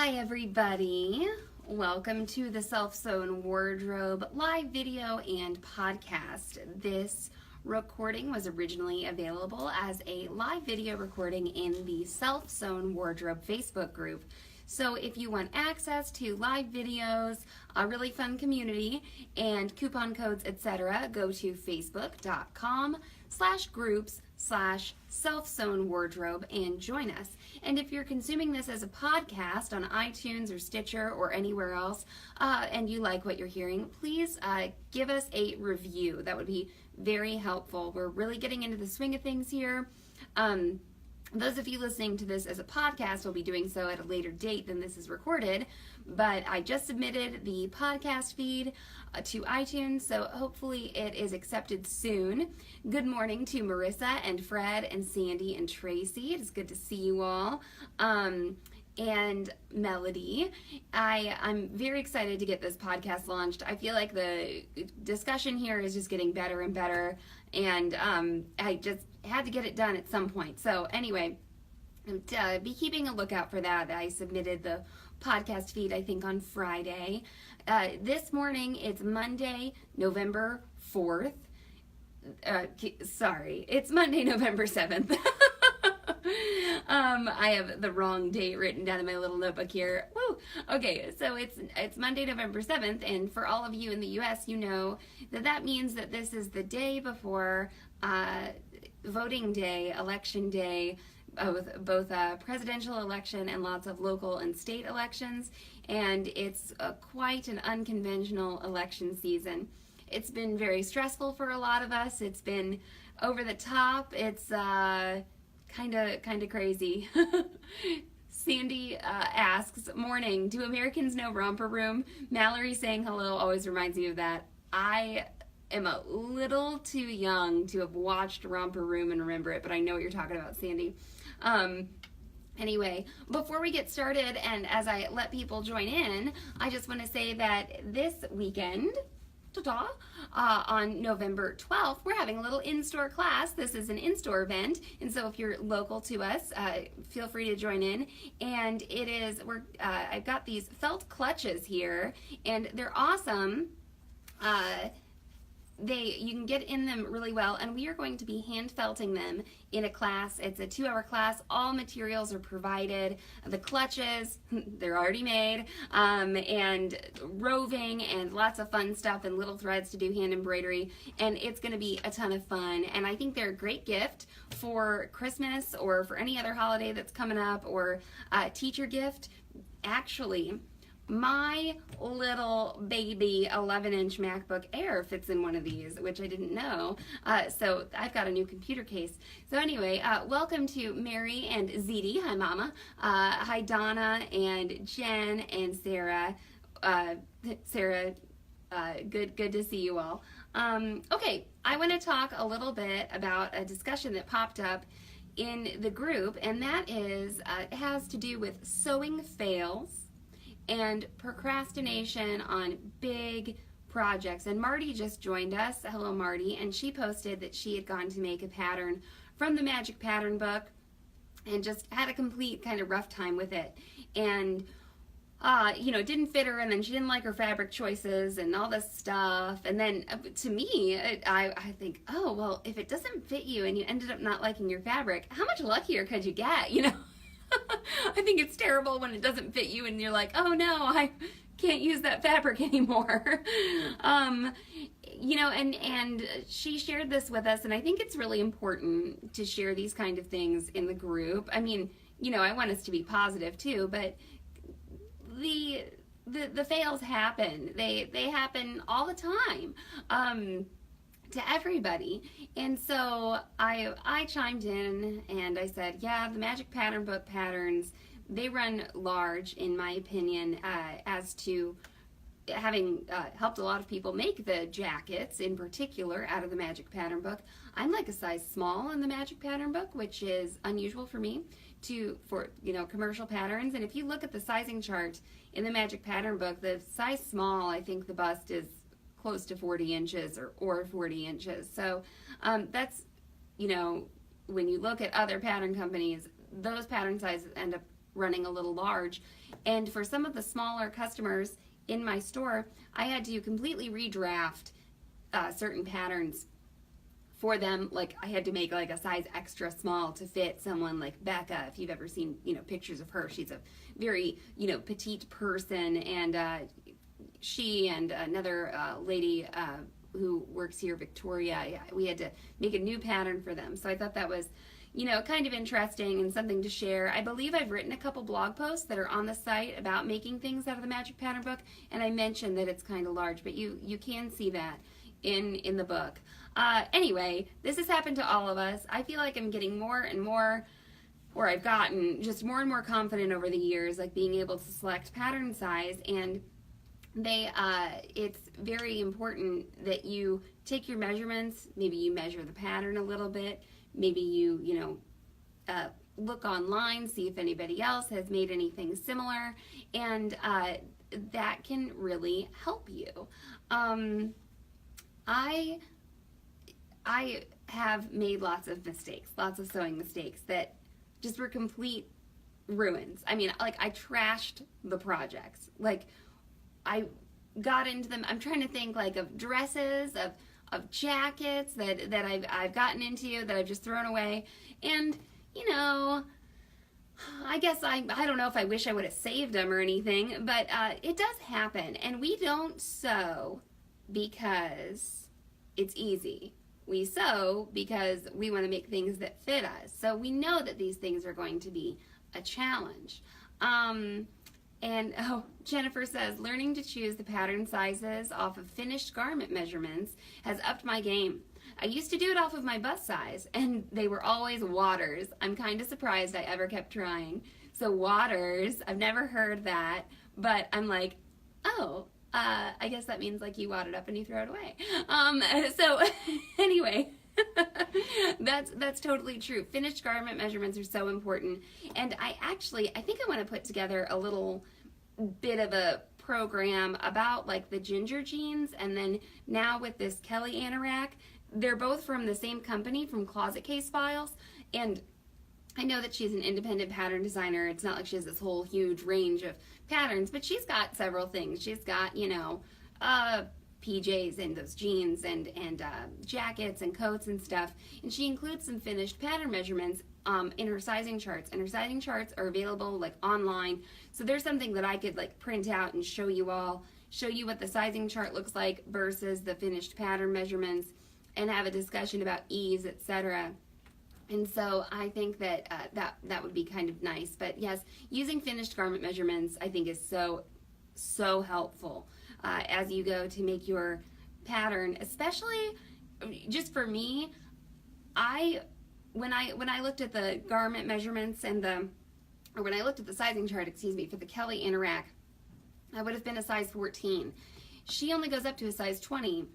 Hi everybody, welcome to the Self-Sewn Wardrobe live video and podcast. This recording was originally available as a live video recording in the Self-Sewn Wardrobe Facebook group. So if you want access to live videos, a really fun community, and coupon codes, etc., go to facebook.com/groups/self-sewn wardrobe and join us. And if you're consuming this as a podcast on iTunes or Stitcher or anywhere else, and you like what you're hearing, please give us a review. That would be very helpful. We're really getting into the swing of things here. Those of you listening to this as a podcast will be doing so at a later date than this is recorded, but I just submitted the podcast feed to iTunes, so hopefully it is accepted soon. Good morning to Marissa and Fred and Sandy and Tracy. It is good to see you all. And Melody. I'm very excited to get this podcast launched. I feel like the discussion here is just getting better and better, and I just had to get it done at some point. So anyway, be keeping a lookout for that. I submitted the podcast feed, I think, on Friday. This morning, it's Monday, November 4th. It's Monday, November 7th. I have the wrong date written down in my little notebook here. Woo! Okay, so it's Monday, November 7th, and for all of you in the U.S., you know that means that this is the day before voting day, election day, both presidential election and lots of local and state elections, and it's quite an unconventional election season. It's been very stressful for a lot of us. It's been over the top. It's kind of crazy. Sandy asks, morning, do Americans know Romper Room? Mallory saying hello always reminds me of that. I am a little too young to have watched Romper Room and remember it, but I know what you're talking about, Sandy. Anyway, before we get started and as I let people join in, I just want to say that this weekend, on November 12th, we're having a little in-store class. This is an in-store event, and so if you're local to us, feel free to join in. And it is, I've got these felt clutches here, and they're awesome. You can get in them really well, and we are going to be hand felting them in a class. It's a 2-hour class. All materials are provided. The clutches, they're already made, and roving and lots of fun stuff and little threads to do hand embroidery, and it's going to be a ton of fun. And I think they're a great gift for Christmas or for any other holiday that's coming up, or a teacher gift. Actually, my little baby 11-inch MacBook Air fits in one of these, which I didn't know. So I've got a new computer case. So anyway, welcome to Mary and Zeddy. Hi, Mama. Hi, Donna and Jen and Sarah. Good to see you all. Okay, I want to talk a little bit about a discussion that popped up in the group, and that is it has to do with sewing fails and procrastination on big projects. And Marty just joined us. Hello, Marty. And she posted that she had gone to make a pattern from the Magic Pattern book and just had a complete kind of rough time with it. And, it didn't fit her, and then she didn't like her fabric choices and all this stuff. And then to me, I think, oh, well, if it doesn't fit you and you ended up not liking your fabric, how much luckier could you get, I think it's terrible when it doesn't fit you and you're like, oh no, I can't use that fabric anymore. And she shared this with us, and I think it's really important to share these kind of things in the group. I mean, I want us to be positive too, but the fails happen. They happen all the time. To everybody. And so I chimed in and I said, yeah, the Magic Pattern book patterns, they run large in my opinion, as to having helped a lot of people make the jackets in particular out of the Magic Pattern book. I'm like a size small in the Magic Pattern book, which is unusual for me for commercial patterns. And if you look at the sizing chart in the Magic Pattern book, the size small, I think the bust is close to 40 inches or 40 inches. So that's, when you look at other pattern companies, those pattern sizes end up running a little large. And for some of the smaller customers in my store, I had to completely redraft certain patterns for them. Like I had to make like a size extra small to fit someone like Becca. If you've ever seen, pictures of her, she's a very, petite person, and she and another lady who works here, Victoria, we had to make a new pattern for them. So I thought that was, kind of interesting and something to share. I believe I've written a couple blog posts that are on the site about making things out of the Magic Pattern Book, and I mentioned that it's kind of large, but you can see that in the book. Anyway, this has happened to all of us. I feel like I'm getting more and more, or I've gotten just more and more confident over the years, like being able to select pattern size, and it's very important that you take your measurements. Maybe you measure the pattern a little bit. Maybe you look online, see if anybody else has made anything similar, and that can really help you. I have made lots of mistakes, lots of sewing mistakes that just were complete ruins. I mean, like I trashed the projects. Like I got into them. I'm trying to think like of dresses, of jackets that I've gotten into that I've just thrown away. And, I guess I don't know if I wish I would have saved them or anything, but it does happen. And we don't sew because it's easy. We sew because we want to make things that fit us. So we know that these things are going to be a challenge. And Jennifer says, learning to choose the pattern sizes off of finished garment measurements has upped my game. I used to do it off of my bust size, and they were always waters. I'm kind of surprised I ever kept trying. So waters, I've never heard that, but I'm like, I guess that means like you wad it up and you throw it away. So anyway, that's totally true. Finished garment measurements are so important. And I think I want to put together a little bit of a program about like the ginger jeans, and then now with this Kelly anorak, they're both from the same company, from Closet Case Files, and I know that she's an independent pattern designer. It's not like she has this whole huge range of patterns, but she's got several things. She's got, PJs and those jeans and jackets and coats and stuff. And she includes some finished pattern measurements in her sizing charts. And her sizing charts are available like online. So there's something that I could like print out and show you what the sizing chart looks like versus the finished pattern measurements, and have a discussion about ease, etc. And so I think that that would be kind of nice. But yes, using finished garment measurements I think is so helpful as you go to make your pattern. Especially just for me, when I looked at the garment measurements when I looked at the sizing chart, for the Kelly anorak, I would have been a size 14. She only goes up to a size 20.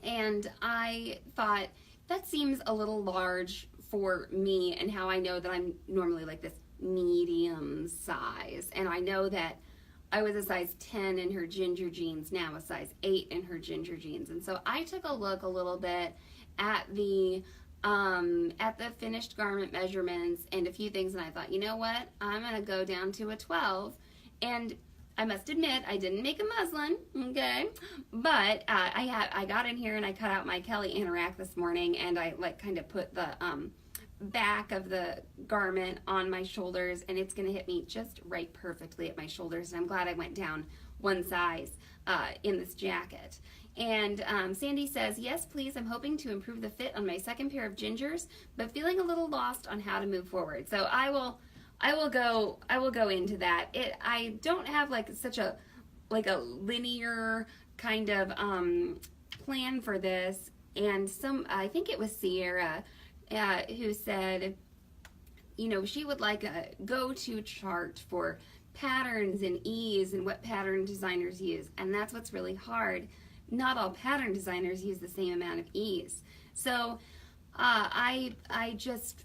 And I thought, that seems a little large for me and how I know that I'm normally like this medium size. And I know that I was a size 10 in her ginger jeans, now a size 8 in her ginger jeans. And so I took a look a little bit at the finished garment measurements and a few things, and I thought, you know what, I'm going to go down to a 12. And I must admit, I didn't make a muslin, okay? But I got in here and I cut out my Kelly anorak this morning, and I like kind of put the back of the garment on my shoulders, and it's going to hit me just right perfectly at my shoulders. And I'm glad I went down one size in this jacket. And Sandy says, yes, please. I'm hoping to improve the fit on my second pair of gingers, but feeling a little lost on how to move forward. So I will go into that. I don't have like such a linear kind of plan for this. And I think it was Sierra who said, she would like a go-to chart for patterns and ease and what pattern designers use. And that's what's really hard. Not all pattern designers use the same amount of ease. So I just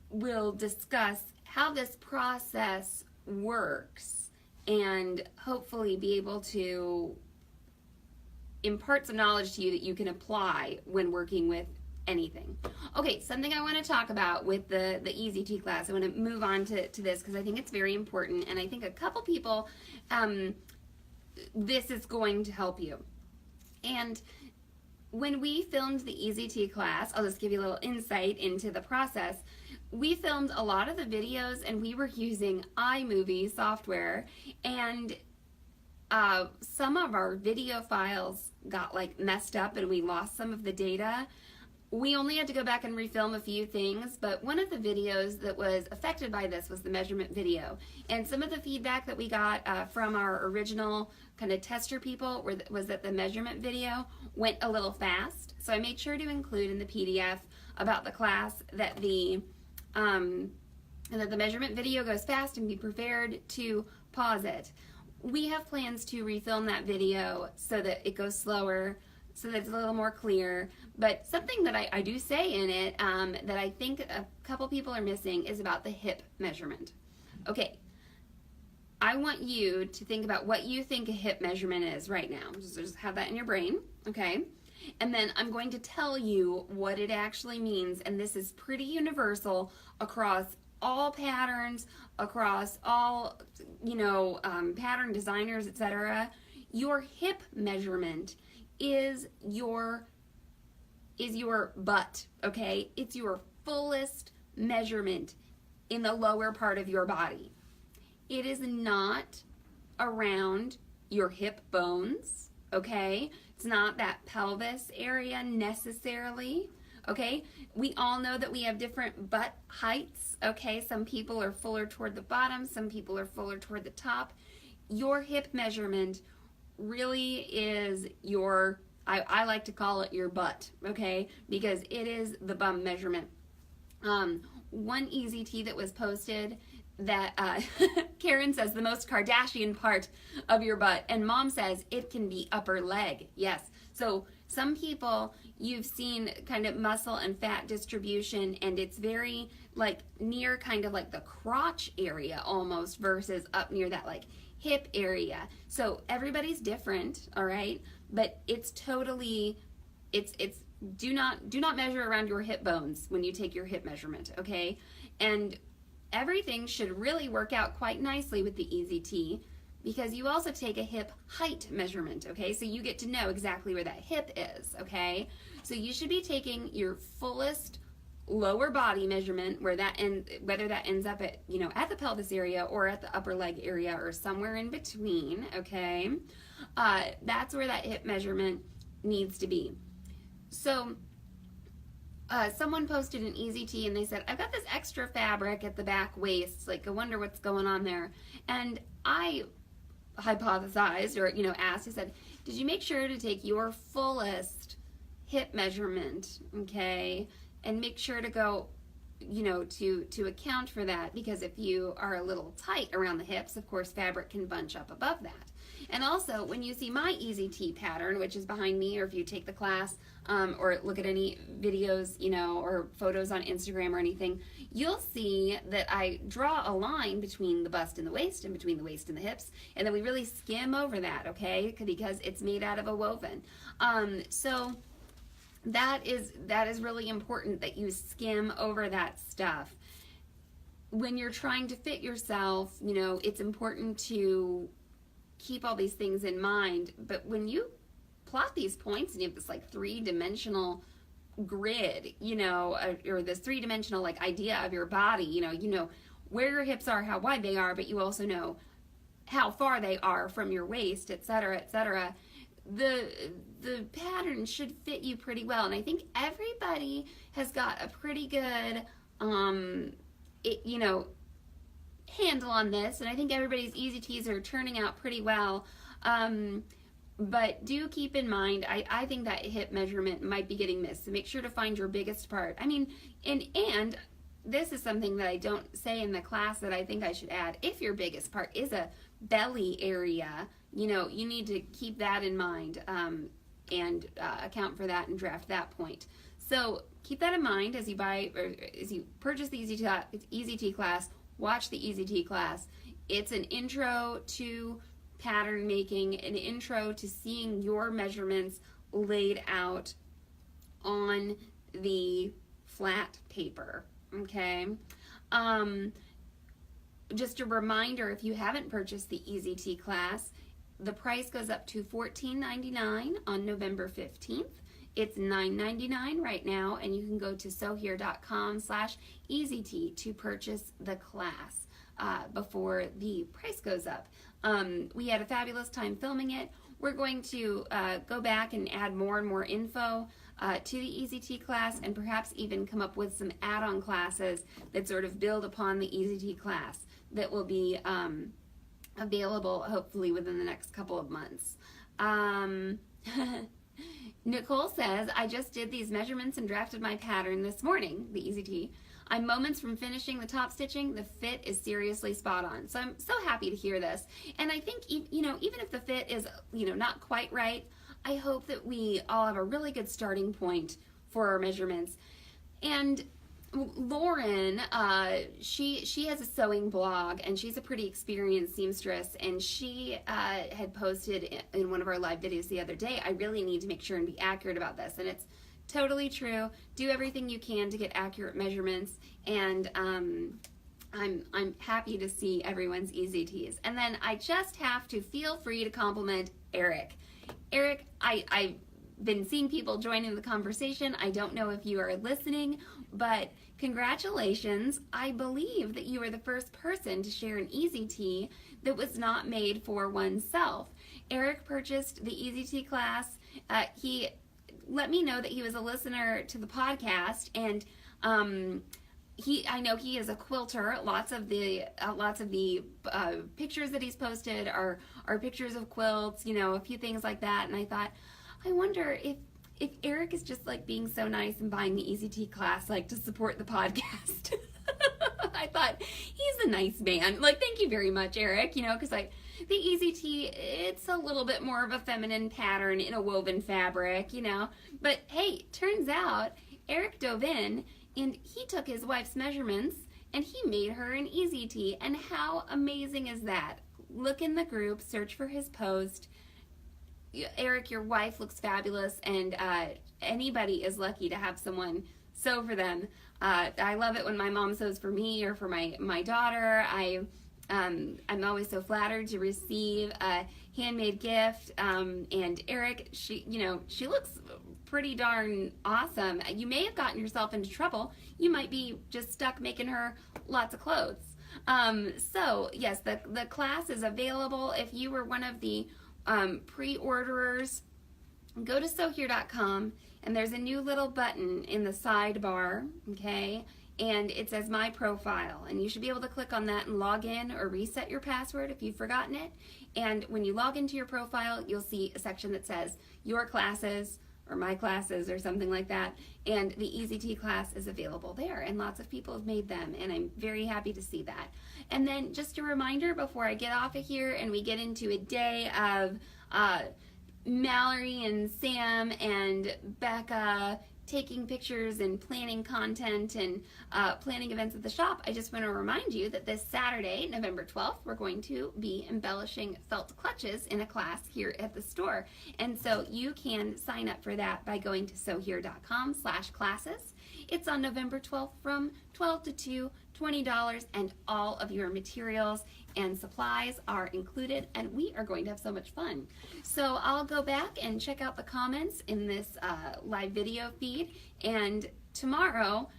will discuss how this process works and hopefully be able to impart some knowledge to you that you can apply when working with anything. Okay, something I want to talk about with the EZT class. I want to move on to this because I think it's very important, and I think a couple people, this is going to help you. And when we filmed the EZT class, I'll just give you a little insight into the process. We filmed a lot of the videos and we were using iMovie software, and some of our video files got like messed up and we lost some of the data. We only had to go back and refilm a few things, but one of the videos that was affected by this was the measurement video. And some of the feedback that we got from our original kind of tester people was that the measurement video went a little fast. So I made sure to include in the PDF about the class that the measurement video goes fast, and be prepared to pause it. We have plans to refilm that video so that it goes slower, so that it's a little more clear. But something that I do say in it that I think a couple people are missing is about the hip measurement. Okay, I want you to think about what you think a hip measurement is right now. Just have that in your brain, okay? And then I'm going to tell you what it actually means, and this is pretty universal across all patterns, across all, pattern designers, etc. Your hip measurement is your butt, okay? It's your fullest measurement in the lower part of your body. It is not around your hip bones, okay? It's not that pelvis area necessarily, okay? We all know that we have different butt heights, okay? Some people are fuller toward the bottom, some people are fuller toward the top. Your hip measurement really is your, I like to call it your butt, okay? Because it is the bum measurement. One EZT that was posted that Karen says the most Kardashian part of your butt, and Mom says it can be upper leg. Yes. So some people, you've seen kind of muscle and fat distribution, and it's very like near kind of like the crotch area almost versus up near that like hip area. So everybody's different, all right? But it's totally, it's do not measure around your hip bones when you take your hip measurement, okay? And everything should really work out quite nicely with the EZT, because you also take a hip height measurement, okay? So you get to know exactly where that hip is, okay? So you should be taking your fullest lower body measurement, whether that ends up at, at the pelvis area or at the upper leg area or somewhere in between, okay? That's where that hip measurement needs to be. So someone posted an EZT and they said, I've got this extra fabric at the back waist, like I wonder what's going on there. And I hypothesized or, asked, I said, did you make sure to take your fullest hip measurement, okay? And make sure to go, to account for that, because if you are a little tight around the hips, of course, fabric can bunch up above that. And also, when you see my EZT pattern, which is behind me, or if you take the class, or look at any videos, or photos on Instagram or anything, you'll see that I draw a line between the bust and the waist, and between the waist and the hips, and then we really skim over that, okay? Because it's made out of a woven. So that is really important that you skim over that stuff. When you're trying to fit yourself, it's important to keep all these things in mind, but when you plot these points and you have this like three-dimensional grid, or this three-dimensional like idea of your body, you know where your hips are, how wide they are, but you also know how far they are from your waist, etc., etc. The pattern should fit you pretty well, and I think everybody has got a pretty good handle on this, and I think everybody's EZTs are turning out pretty well. But do keep in mind, I think that hip measurement might be getting missed, so make sure to find your biggest part. I mean, and this is something that I don't say in the class that I think I should add. If your biggest part is a belly area, you need to keep that in mind and account for that and draft that point. So keep that in mind as you purchase the EZT class. Watch the EZT class. It's an intro to pattern making, an intro to seeing your measurements laid out on the flat paper, okay? Just a reminder, if you haven't purchased the EZT class, the price goes up to $14.99 on November 15th. It's $9.99 right now, and you can go to sewhere.com/EZT to purchase the class before the price goes up. We had a fabulous time filming it. We're going to go back and add more and more info to the EZT class, and perhaps even come up with some add-on classes that sort of build upon the EZT class that will be available hopefully within the next couple of months. Nicole says, I just did these measurements and drafted my pattern this morning, the EZT. I'm moments from finishing the top stitching. The fit is seriously spot on. So I'm so happy to hear this. And I think, even if the fit is, not quite right, I hope that we all have a really good starting point for our measurements. And Lauren, she has a sewing blog, and she's a pretty experienced seamstress, and she had posted in one of our live videos the other day, I really need to make sure and be accurate about this, and it's totally true. Do everything you can to get accurate measurements, and I'm happy to see everyone's EZTs. And then I just have to feel free to compliment Eric. Eric, I've been seeing people joining the conversation. I don't know if you are listening, but congratulations. I believe that you are the first person to share an EZT that was not made for oneself. Eric purchased the EZT class. He let me know that he was a listener to the podcast, and I know he is a quilter. Lots of the pictures that he's posted are pictures of quilts, a few things like that. And I thought, I wonder if Eric is just like being so nice and buying the EZT class like to support the podcast. I thought, he's a nice man. Thank you very much, Eric. Because the EZT, it's a little bit more of a feminine pattern in a woven fabric, But hey, turns out Eric dove in and he took his wife's measurements and he made her an EZT. And how amazing is that? Look in the group, search for his post. Eric, your wife looks fabulous, and anybody is lucky to have someone sew for them. I love it when my mom sews for me or for my daughter. I'm always so flattered to receive a handmade gift. And Eric, she looks pretty darn awesome. You may have gotten yourself into trouble. You might be just stuck making her lots of clothes. So yes, the class is available. If you were one of the pre-orderers, go to sewhere.com, and there's a new little button in the sidebar, okay, and it says My Profile, and you should be able to click on that and log in or reset your password if you've forgotten it. And when you log into your profile, you'll see a section that says Your Classes or My Classes or something like that, and the EZT class is available there, and lots of people have made them, and I'm very happy to see that. And then just a reminder before I get off of here and we get into a day of Mallory and Sam and Becca taking pictures and planning content and planning events at the shop, I just want to remind you that this Saturday, November 12th, we're going to be embellishing felt clutches in a class here at the store. And so you can sign up for that by going to sewhere.com/classes. It's on November 12th from 12 to 2, $20, and all of your materials and supplies are included, and we are going to have so much fun. So I'll go back and check out the comments in this live video feed, and tomorrow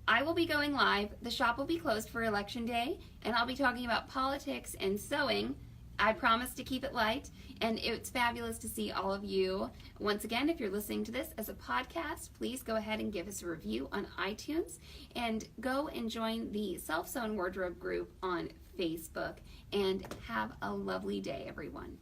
I will be going live. The shop will be closed for Election Day, and I'll be talking about politics and sewing. I promise to keep it light, and it's fabulous to see all of you. Once again, if you're listening to this as a podcast, please go ahead and give us a review on iTunes, and go and join the Self-Sewn Wardrobe group on Facebook, and have a lovely day, everyone.